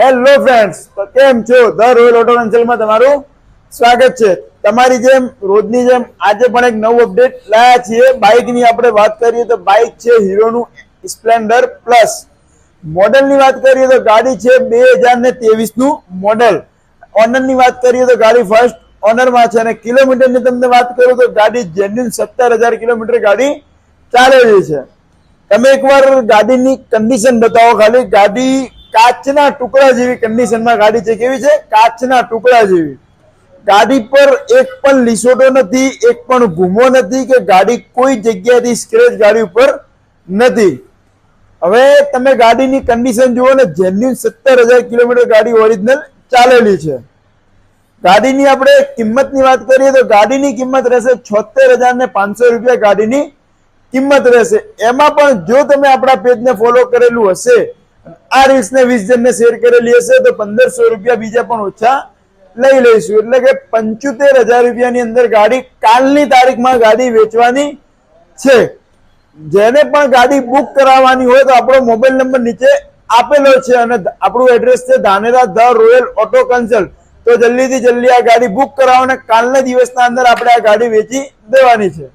Hello friends, તો કેમ છો? ધ રોયલ ઓટો કન્સલ્ટમાં તમારું સ્વાગત છે. તમારી જેમ રોજની જેમ આજે પણ એક નવું અપડેટ લાયા છીએ. બાઇકની આપણે વાત કરીએ તો બાઇક છે હીરોનું સ્પ્લેન્ડર પ્લસ. મોડલની વાત કરીએ તો ગાડી છે 2023 નું મોડલ. ઓનરની વાત કરીએ તો ગાડી ફર્સ્ટ ઓનરમાં છે અને કિલોમીટરની તમને વાત કરું તો ગાડી જેન્યુન 17,000 કિલોમીટર ગાડી ચાલેલી છે. તમે એકવાર ગાડીની કન્ડિશન બતાવો. ખાલી ગાડી કાચના ટુકડા જેવી કન્ડિશનમાં ગાડી છે. કેવી છે? કાચના ટુકડા જેવી. ગાડી પર એક પણ લીસોટો નથી, એક પણ ભૂમો નથી કે ગાડી કોઈ જગ્યાથી સ્ક્રેચ ગાડી ઉપર નથી. હવે તમે ગાડીની કન્ડિશન જુઓ ને, જેન્યુન 17,000 કિલોમીટર ગાડી ઓરિજિનલ ચાલેલી છે. ગાડીની આપણે કિંમતની વાત કરીએ તો ગાડીની કિંમત રહેશે 76,500 રૂપિયા ગાડીની કિંમત રહેશે. એમાં પણ જો તમે આપણા પેજને ફોલો કરેલું હશે, આ રીલ્સને 20 જણને શેર કરેલી હશે તો 1,500 રૂપિયા બીજા પણ ઓછા લઈ લઈશું. એટલે કે 75,000 રૂપિયાની અંદર ગાડી કાલની તારીખમાં ગાડી વેચવાની છે. જેને પણ ગાડી બુક કરાવવાની હોય તો આપણો મોબાઈલ નંબર નીચે આપેલો છે અને આપણું એડ્રેસ છે Dhanera the royal auto consult. તો જલ્દીથી જલ્દી આ ગાડી બુક કરાવો અને કાલના દિવસના અંદર આપણે આ ગાડી વેચી દેવાની છે.